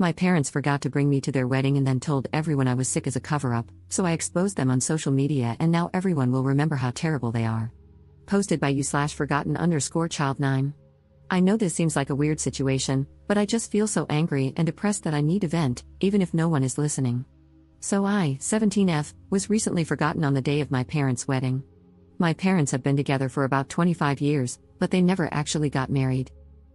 My parents forgot to bring me to their wedding and then told everyone I was sick as a cover-up, so I exposed them on social media and now everyone will remember how terrible they are. Posted by you/forgotten_child9. I know this seems like a weird situation, but I just feel so angry and depressed that I need to vent, even if no one is listening. So I, 17F, was recently forgotten on the day of my parents' wedding. My parents have been together for about 25 years, but they never actually got married.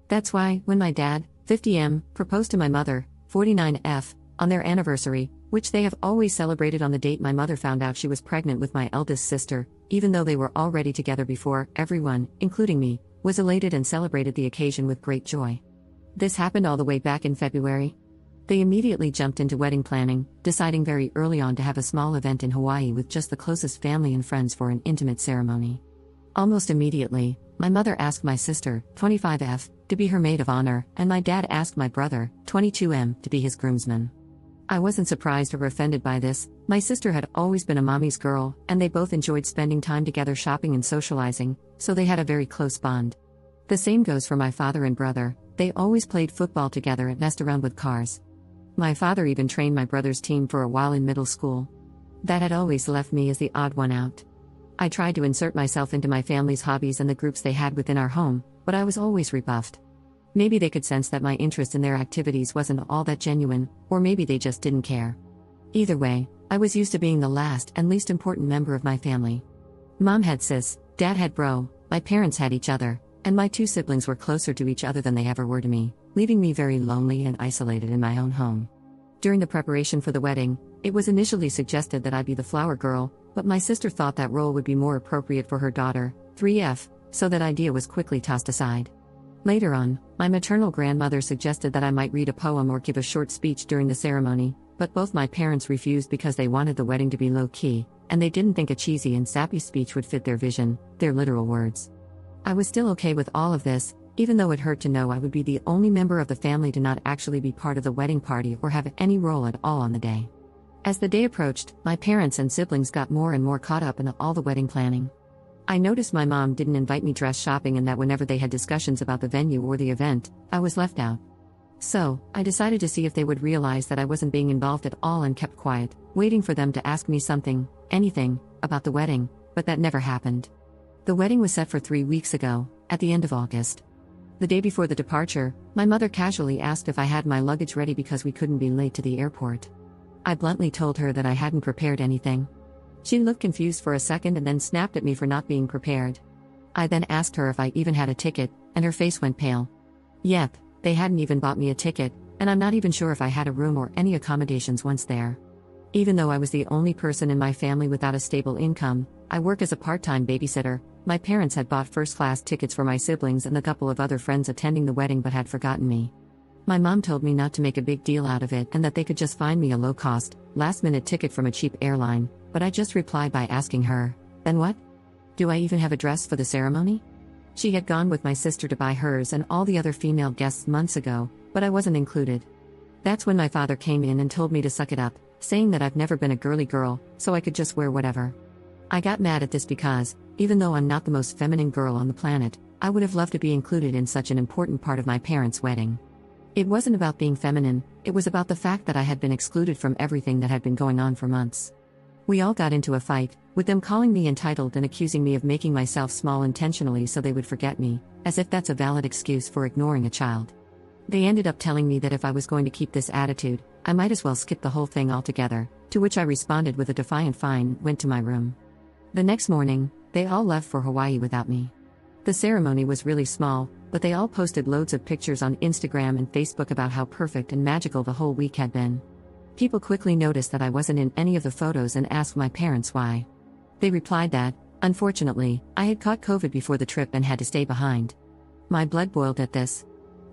That's why, when my dad, 50M, proposed to my mother, 49F, on their anniversary, which they have always celebrated on the date my mother found out she was pregnant with my eldest sister, even though they were already together before, everyone, including me, was elated and celebrated the occasion with great joy. This happened all the way back in February. They immediately jumped into wedding planning, deciding very early on to have a small event in Hawaii with just the closest family and friends for an intimate ceremony. Almost immediately, my mother asked my sister, 25F, to be her maid of honor, and my dad asked my brother, 22M, to be his groomsman. I wasn't surprised or offended by this. My sister had always been a mommy's girl, and they both enjoyed spending time together shopping and socializing, so they had a very close bond. The same goes for my father and brother. They always played football together and messed around with cars. My father even trained my brother's team for a while in middle school. That had always left me as the odd one out. I tried to insert myself into my family's hobbies and the groups they had within our home, but I was always rebuffed. Maybe they could sense that my interest in their activities wasn't all that genuine, or maybe they just didn't care. Either way, I was used to being the last and least important member of my family. Mom had sis, dad had bro, my parents had each other, and my two siblings were closer to each other than they ever were to me, leaving me very lonely and isolated in my own home. During the preparation for the wedding, it was initially suggested that I be the flower girl, but my sister thought that role would be more appropriate for her daughter, 3F, so that idea was quickly tossed aside. Later on, my maternal grandmother suggested that I might read a poem or give a short speech during the ceremony, but both my parents refused because they wanted the wedding to be low-key, and they didn't think a cheesy and sappy speech would fit their vision, their literal words. I was still okay with all of this, even though it hurt to know I would be the only member of the family to not actually be part of the wedding party or have any role at all on the day. As the day approached, my parents and siblings got more and more caught up in all the wedding planning. I noticed my mom didn't invite me dress shopping and that whenever they had discussions about the venue or the event, I was left out. So, I decided to see if they would realize that I wasn't being involved at all and kept quiet, waiting for them to ask me something, anything, about the wedding, but that never happened. The wedding was set for 3 weeks ago, at the end of August. The day before the departure, my mother casually asked if I had my luggage ready because we couldn't be late to the airport. I bluntly told her that I hadn't prepared anything. She looked confused for a second and then snapped at me for not being prepared. I then asked her if I even had a ticket, and her face went pale. Yep, they hadn't even bought me a ticket, and I'm not even sure if I had a room or any accommodations once there. Even though I was the only person in my family without a stable income, I work as a part-time babysitter. My parents had bought first-class tickets for my siblings and a couple of other friends attending the wedding but had forgotten me. My mom told me not to make a big deal out of it and that they could just find me a low-cost, last-minute ticket from a cheap airline, but I just replied by asking her, "Then what? Do I even have a dress for the ceremony?" She had gone with my sister to buy hers and all the other female guests months ago, but I wasn't included. That's when my father came in and told me to suck it up, saying that I've never been a girly girl, so I could just wear whatever. I got mad at this because, even though I'm not the most feminine girl on the planet, I would have loved to be included in such an important part of my parents' wedding. It wasn't about being feminine, it was about the fact that I had been excluded from everything that had been going on for months. We all got into a fight, with them calling me entitled and accusing me of making myself small intentionally so they would forget me, as if that's a valid excuse for ignoring a child. They ended up telling me that if I was going to keep this attitude, I might as well skip the whole thing altogether, to which I responded with a defiant fine, went to my room. The next morning, they all left for Hawaii without me. The ceremony was really small, but they all posted loads of pictures on Instagram and Facebook about how perfect and magical the whole week had been. People quickly noticed that I wasn't in any of the photos and asked my parents why. They replied that, unfortunately, I had caught COVID before the trip and had to stay behind. My blood boiled at this.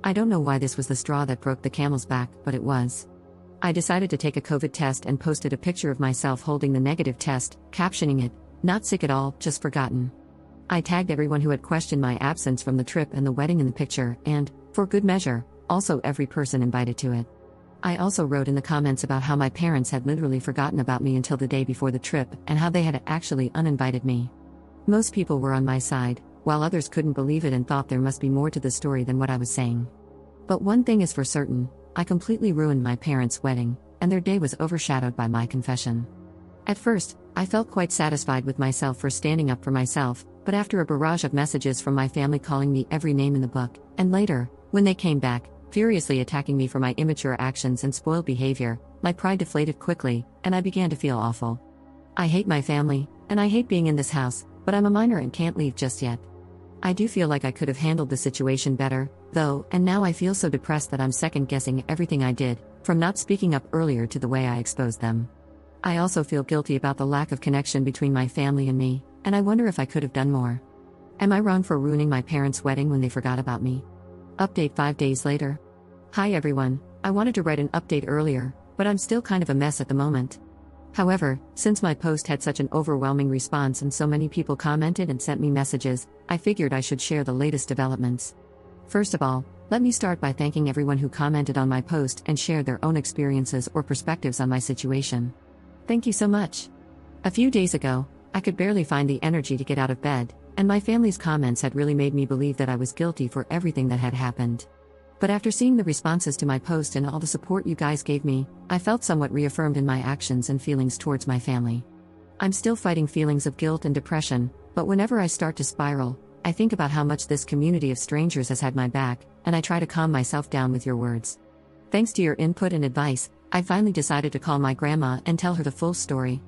I don't know why this was the straw that broke the camel's back, but it was. I decided to take a COVID test and posted a picture of myself holding the negative test, captioning it, "Not sick at all, just forgotten." I tagged everyone who had questioned my absence from the trip and the wedding in the picture, and, for good measure, also every person invited to it. I also wrote in the comments about how my parents had literally forgotten about me until the day before the trip and how they had actually uninvited me. Most people were on my side, while others couldn't believe it and thought there must be more to the story than what I was saying. But one thing is for certain, I completely ruined my parents' wedding, and their day was overshadowed by my confession. At first, I felt quite satisfied with myself for standing up for myself, but after a barrage of messages from my family calling me every name in the book, and later, when they came back, furiously attacking me for my immature actions and spoiled behavior, my pride deflated quickly, and I began to feel awful. I hate my family, and I hate being in this house, but I'm a minor and can't leave just yet. I do feel like I could have handled the situation better, though, and now I feel so depressed that I'm second-guessing everything I did, from not speaking up earlier to the way I exposed them. I also feel guilty about the lack of connection between my family and me, and I wonder if I could have done more. Am I wrong for ruining my parents' wedding when they forgot about me? Update 5 days later. Hi everyone, I wanted to write an update earlier, but I'm still kind of a mess at the moment. However, since my post had such an overwhelming response and so many people commented and sent me messages, I figured I should share the latest developments. First of all, let me start by thanking everyone who commented on my post and shared their own experiences or perspectives on my situation. Thank you so much. A few days ago, I could barely find the energy to get out of bed, and my family's comments had really made me believe that I was guilty for everything that had happened. But after seeing the responses to my post and all the support you guys gave me, I felt somewhat reaffirmed in my actions and feelings towards my family. I'm still fighting feelings of guilt and depression, but whenever I start to spiral, I think about how much this community of strangers has had my back, and I try to calm myself down with your words. Thanks to your input and advice, I finally decided to call my grandma and tell her the full story.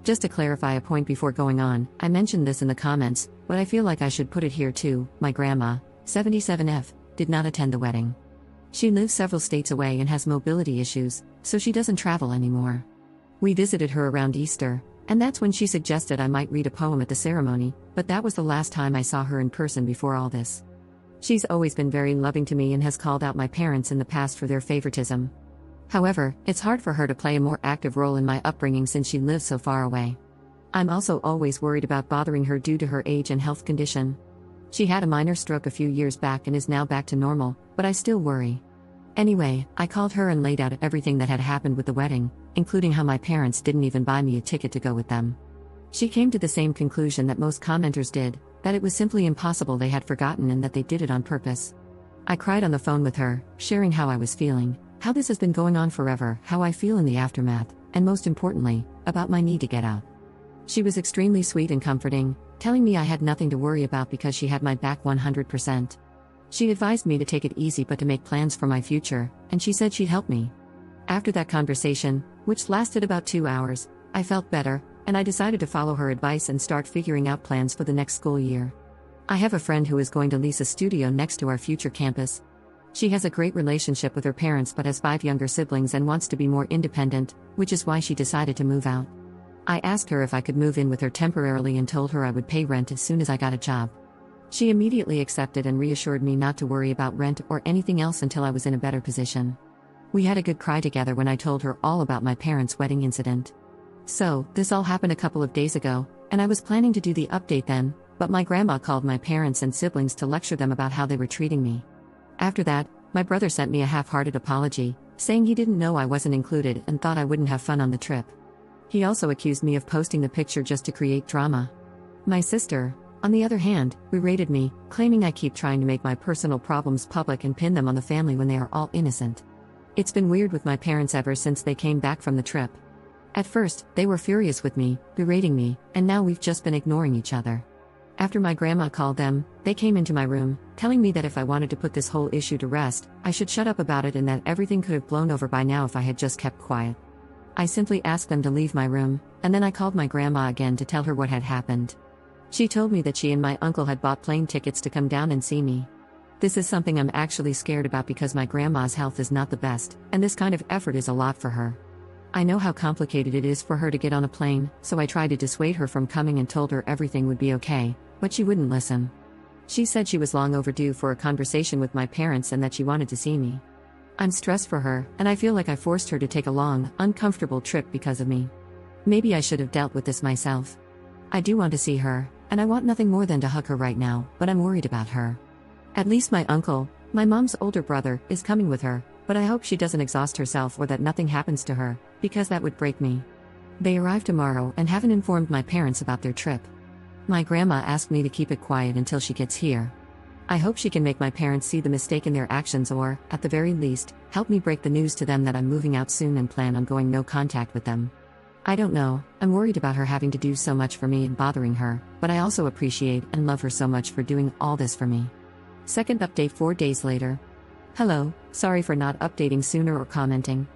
Just to clarify a point before going on, I mentioned this in the comments, but I feel like I should put it here too. My grandma, 77F, did not attend the wedding. She lives several states away and has mobility issues, so she doesn't travel anymore. We visited her around Easter, and that's when she suggested I might read a poem at the ceremony, but that was the last time I saw her in person before all this. She's always been very loving to me and has called out my parents in the past for their favoritism. However, it's hard for her to play a more active role in my upbringing since she lives so far away. I'm also always worried about bothering her due to her age and health condition. She had a minor stroke a few years back and is now back to normal, but I still worry. Anyway, I called her and laid out everything that had happened with the wedding, including how my parents didn't even buy me a ticket to go with them. She came to the same conclusion that most commenters did, that it was simply impossible they had forgotten and that they did it on purpose. I cried on the phone with her, sharing how I was feeling, how this has been going on forever, how I feel in the aftermath, and most importantly, about my need to get out. She was extremely sweet and comforting, telling me I had nothing to worry about because she had my back 100%. She advised me to take it easy but to make plans for my future, and she said she'd help me. After that conversation, which lasted about 2 hours, I felt better, and I decided to follow her advice and start figuring out plans for the next school year. I have a friend who is going to lease a studio next to our future campus. She has a great relationship with her parents but has 5 younger siblings and wants to be more independent, which is why she decided to move out. I asked her if I could move in with her temporarily and told her I would pay rent as soon as I got a job. She immediately accepted and reassured me not to worry about rent or anything else until I was in a better position. We had a good cry together when I told her all about my parents' wedding incident. So, this all happened a couple of days ago, and I was planning to do the update then, but my grandma called my parents and siblings to lecture them about how they were treating me. After that, my brother sent me a half-hearted apology, saying he didn't know I wasn't included and thought I wouldn't have fun on the trip. He also accused me of posting the picture just to create drama. My sister, on the other hand, berated me, claiming I keep trying to make my personal problems public and pin them on the family when they are all innocent. It's been weird with my parents ever since they came back from the trip. At first, they were furious with me, berating me, and now we've just been ignoring each other. After my grandma called them, they came into my room, telling me that if I wanted to put this whole issue to rest, I should shut up about it and that everything could have blown over by now if I had just kept quiet. I simply asked them to leave my room, and then I called my grandma again to tell her what had happened. She told me that she and my uncle had bought plane tickets to come down and see me. This is something I'm actually scared about because my grandma's health is not the best, and this kind of effort is a lot for her. I know how complicated it is for her to get on a plane, so I tried to dissuade her from coming and told her everything would be okay, but she wouldn't listen. She said she was long overdue for a conversation with my parents and that she wanted to see me. I'm stressed for her, and I feel like I forced her to take a long, uncomfortable trip because of me. Maybe I should have dealt with this myself. I do want to see her, and I want nothing more than to hug her right now, but I'm worried about her. At least my uncle, my mom's older brother, is coming with her, but I hope she doesn't exhaust herself or that nothing happens to her, because that would break me. They arrive tomorrow and haven't informed my parents about their trip. My grandma asked me to keep it quiet until she gets here. I hope she can make my parents see the mistake in their actions or, at the very least, help me break the news to them that I'm moving out soon and plan on going no contact with them. I don't know, I'm worried about her having to do so much for me and bothering her, but I also appreciate and love her so much for doing all this for me. Second update 4 days later. Hello, sorry for not updating sooner or commenting.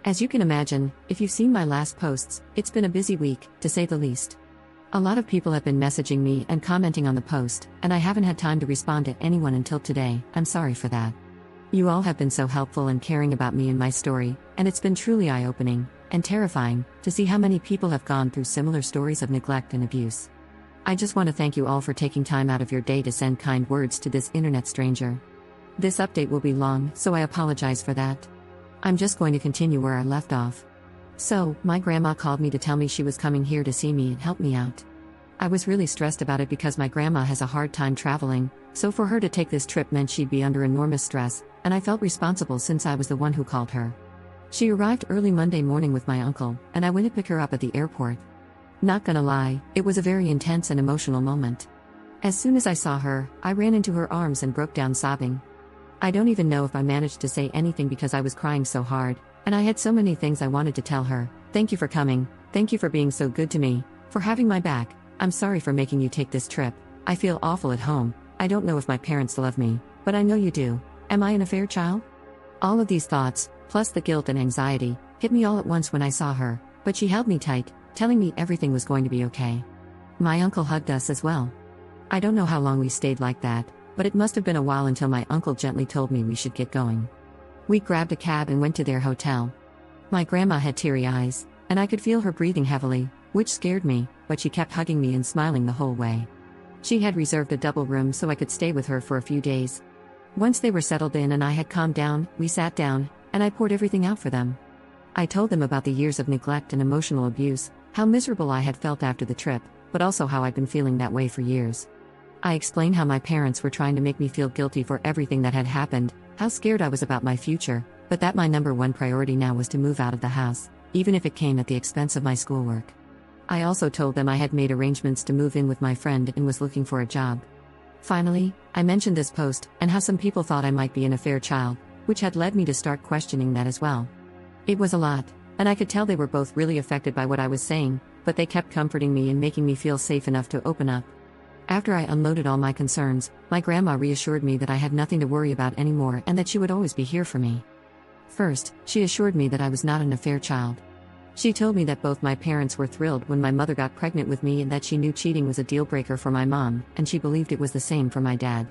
As you can imagine, if you've seen my last posts, it's been a busy week, to say the least. A lot of people have been messaging me and commenting on the post, and I haven't had time to respond to anyone until today. I'm sorry for that. You all have been so helpful and caring about me and my story, and it's been truly eye-opening and terrifying to see how many people have gone through similar stories of neglect and abuse. I just want to thank you all for taking time out of your day to send kind words to this internet stranger. This update will be long, so I apologize for that. I'm just going to continue where I left off. So, my grandma called me to tell me she was coming here to see me and help me out. I was really stressed about it because my grandma has a hard time traveling, so for her to take this trip meant she'd be under enormous stress, and I felt responsible since I was the one who called her. She arrived early Monday morning with my uncle, and I went to pick her up at the airport. Not gonna lie, it was a very intense and emotional moment. As soon as I saw her, I ran into her arms and broke down sobbing. I don't even know if I managed to say anything because I was crying so hard, and I had so many things I wanted to tell her. Thank you for coming, thank you for being so good to me, for having my back. I'm sorry for making you take this trip. I feel awful at home. I don't know if my parents love me, but I know you do. Am I an affair child? All of these thoughts, plus the guilt and anxiety, hit me all at once when I saw her, but she held me tight, telling me everything was going to be okay. My uncle hugged us as well. I don't know how long we stayed like that, but it must have been a while until my uncle gently told me we should get going. We grabbed a cab and went to their hotel. My grandma had teary eyes, and I could feel her breathing heavily, which scared me, but she kept hugging me and smiling the whole way. She had reserved a double room so I could stay with her for a few days. Once they were settled in and I had calmed down, we sat down, and I poured everything out for them. I told them about the years of neglect and emotional abuse, how miserable I had felt after the trip, but also how I'd been feeling that way for years. I explained how my parents were trying to make me feel guilty for everything that had happened, how scared I was about my future, but that my number one priority now was to move out of the house, even if it came at the expense of my schoolwork. I also told them I had made arrangements to move in with my friend and was looking for a job. Finally, I mentioned this post and how some people thought I might be an affair child, which had led me to start questioning that as well. It was a lot, and I could tell they were both really affected by what I was saying, but they kept comforting me and making me feel safe enough to open up. After I unloaded all my concerns, my grandma reassured me that I had nothing to worry about anymore and that she would always be here for me. First, she assured me that I was not an affair child. She told me that both my parents were thrilled when my mother got pregnant with me and that she knew cheating was a deal breaker for my mom, and she believed it was the same for my dad.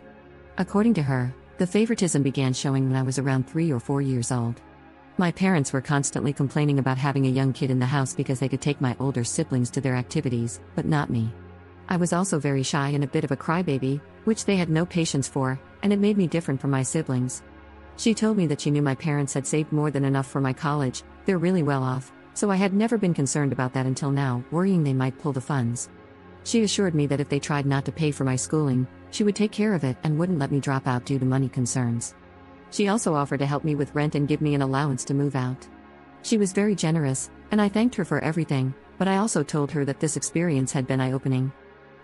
According to her, the favoritism began showing when I was around 3 or 4 years old. My parents were constantly complaining about having a young kid in the house because they could take my older siblings to their activities, but not me. I was also very shy and a bit of a crybaby, which they had no patience for, and it made me different from my siblings. She told me that she knew my parents had saved more than enough for my college, they're really well off, so I had never been concerned about that until now, worrying they might pull the funds. She assured me that if they tried not to pay for my schooling, she would take care of it and wouldn't let me drop out due to money concerns. She also offered to help me with rent and give me an allowance to move out. She was very generous, and I thanked her for everything, but I also told her that this experience had been eye-opening.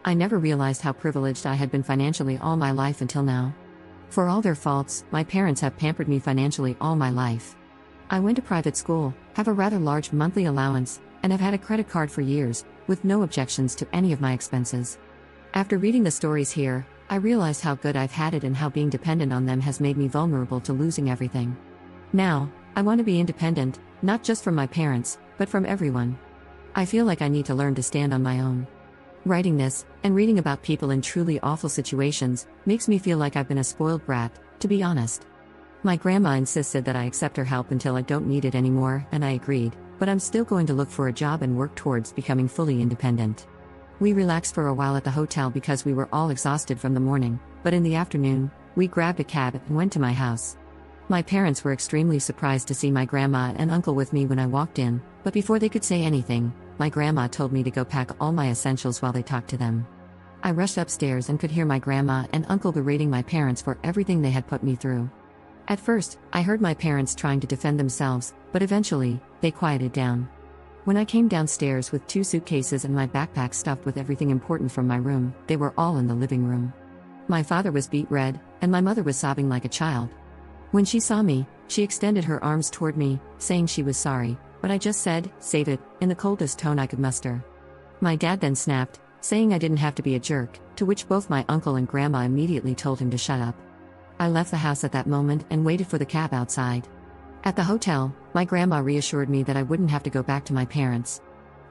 I never realized how privileged I had been financially all my life until now. For all their faults, my parents have pampered me financially all my life. I went to private school, have a rather large monthly allowance, and have had a credit card for years, with no objections to any of my expenses. After reading the stories here, I realized how good I've had it and how being dependent on them has made me vulnerable to losing everything. Now, I want to be independent, not just from my parents, but from everyone. I feel like I need to learn to stand on my own. Writing this, and reading about people in truly awful situations, makes me feel like I've been a spoiled brat, to be honest. My grandma insisted that I accept her help until I don't need it anymore, and I agreed, but I'm still going to look for a job and work towards becoming fully independent. We relaxed for a while at the hotel because we were all exhausted from the morning, but in the afternoon, we grabbed a cab and went to my house. My parents were extremely surprised to see my grandma and uncle with me when I walked in, but before they could say anything, my grandma told me to go pack all my essentials while they talked to them. I rushed upstairs and could hear my grandma and uncle berating my parents for everything they had put me through. At first, I heard my parents trying to defend themselves, but eventually, they quieted down. When I came downstairs with 2 suitcases and my backpack stuffed with everything important from my room, they were all in the living room. My father was beet red, and my mother was sobbing like a child. When she saw me, she extended her arms toward me, saying she was sorry, but I just said, "Save it," in the coldest tone I could muster. My dad then snapped, saying I didn't have to be a jerk, to which both my uncle and grandma immediately told him to shut up. I left the house at that moment and waited for the cab outside. At the hotel, my grandma reassured me that I wouldn't have to go back to my parents.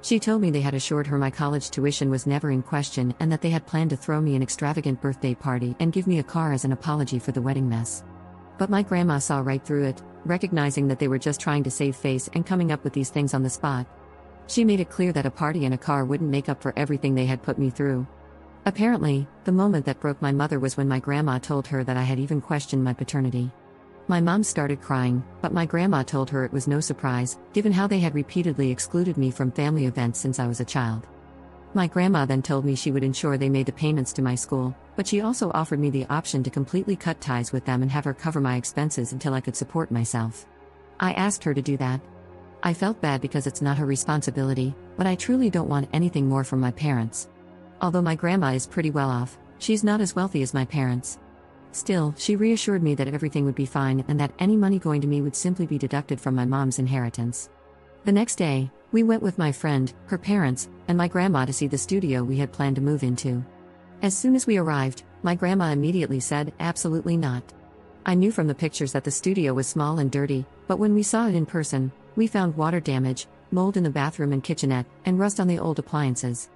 She told me they had assured her my college tuition was never in question and that they had planned to throw me an extravagant birthday party and give me a car as an apology for the wedding mess. But my grandma saw right through it, recognizing that they were just trying to save face and coming up with these things on the spot. She made it clear that a party and a car wouldn't make up for everything they had put me through. Apparently, the moment that broke my mother was when my grandma told her that I had even questioned my paternity. My mom started crying, but my grandma told her it was no surprise, given how they had repeatedly excluded me from family events since I was a child. My grandma then told me she would ensure they made the payments to my school, but she also offered me the option to completely cut ties with them and have her cover my expenses until I could support myself. I asked her to do that. I felt bad because it's not her responsibility, but I truly don't want anything more from my parents. Although my grandma is pretty well off, she's not as wealthy as my parents. Still, she reassured me that everything would be fine and that any money going to me would simply be deducted from my mom's inheritance. The next day, we went with my friend, her parents, and my grandma to see the studio we had planned to move into. As soon as we arrived, my grandma immediately said, "Absolutely not." I knew from the pictures that the studio was small and dirty, but when we saw it in person, we found water damage, mold in the bathroom and kitchenette, and rust on the old appliances.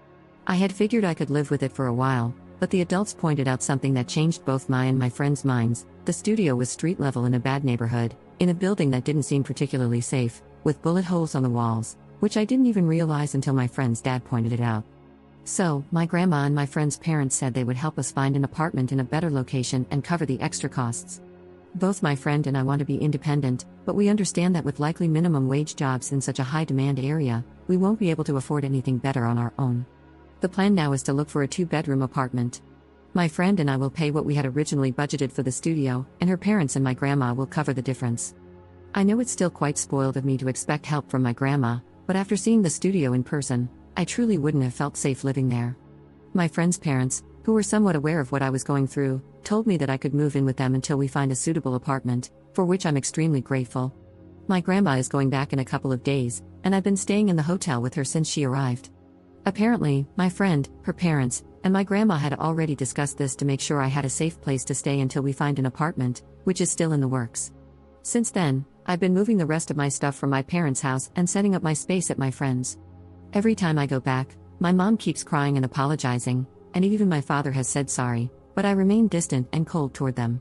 I had figured I could live with it for a while, but the adults pointed out something that changed both my and my friends' minds. The studio was street level in a bad neighborhood, in a building that didn't seem particularly safe, with bullet holes on the walls, which I didn't even realize until my friend's dad pointed it out. So, my grandma and my friend's parents said they would help us find an apartment in a better location and cover the extra costs. Both my friend and I want to be independent, but we understand that with likely minimum wage jobs in such a high demand area, we won't be able to afford anything better on our own. The plan now is to look for a 2-bedroom apartment. My friend and I will pay what we had originally budgeted for the studio, and her parents and my grandma will cover the difference. I know it's still quite spoiled of me to expect help from my grandma, but after seeing the studio in person, I truly wouldn't have felt safe living there. My friend's parents, who were somewhat aware of what I was going through, told me that I could move in with them until we find a suitable apartment, for which I'm extremely grateful. My grandma is going back in a couple of days, and I've been staying in the hotel with her since she arrived. Apparently, my friend, her parents, and my grandma had already discussed this to make sure I had a safe place to stay until we find an apartment, which is still in the works. Since then, I've been moving the rest of my stuff from my parents' house and setting up my space at my friend's. Every time I go back, my mom keeps crying and apologizing, and even my father has said sorry, but I remain distant and cold toward them.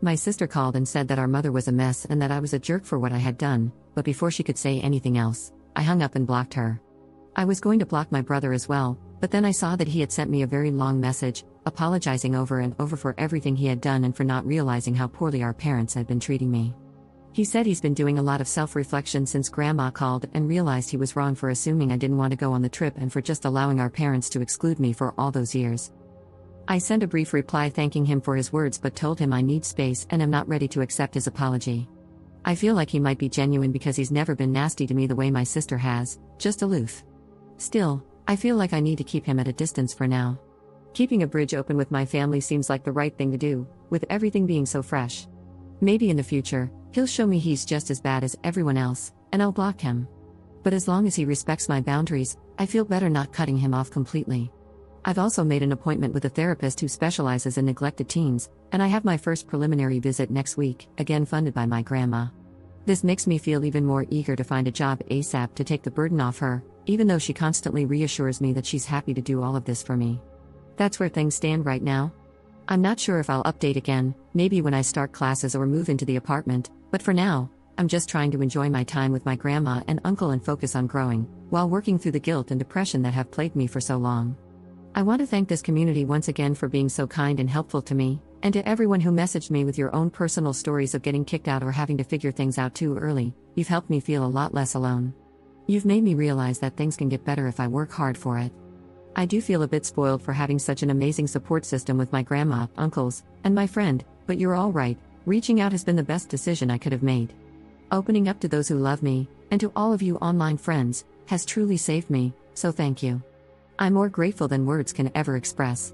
My sister called and said that our mother was a mess and that I was a jerk for what I had done, but before she could say anything else, I hung up and blocked her. I was going to block my brother as well, but then I saw that he had sent me a very long message, apologizing over and over for everything he had done and for not realizing how poorly our parents had been treating me. He said he's been doing a lot of self-reflection since Grandma called and realized he was wrong for assuming I didn't want to go on the trip and for just allowing our parents to exclude me for all those years. I sent a brief reply thanking him for his words but told him I need space and am not ready to accept his apology. I feel like he might be genuine because he's never been nasty to me the way my sister has, just aloof. Still, I feel like I need to keep him at a distance for now. Keeping a bridge open with my family seems like the right thing to do, with everything being so fresh. Maybe in the future, he'll show me he's just as bad as everyone else, and I'll block him. But as long as he respects my boundaries, I feel better not cutting him off completely. I've also made an appointment with a therapist who specializes in neglected teens, and I have my first preliminary visit next week, again funded by my grandma. This makes me feel even more eager to find a job ASAP to take the burden off her, even though she constantly reassures me that she's happy to do all of this for me. That's where things stand right now. I'm not sure if I'll update again, maybe when I start classes or move into the apartment, but for now, I'm just trying to enjoy my time with my grandma and uncle and focus on growing, while working through the guilt and depression that have plagued me for so long. I want to thank this community once again for being so kind and helpful to me, and to everyone who messaged me with your own personal stories of getting kicked out or having to figure things out too early. You've helped me feel a lot less alone. You've made me realize that things can get better if I work hard for it. I do feel a bit spoiled for having such an amazing support system with my grandma, uncles, and my friend, but you're all right, reaching out has been the best decision I could have made. Opening up to those who love me, and to all of you online friends, has truly saved me, so thank you. I'm more grateful than words can ever express.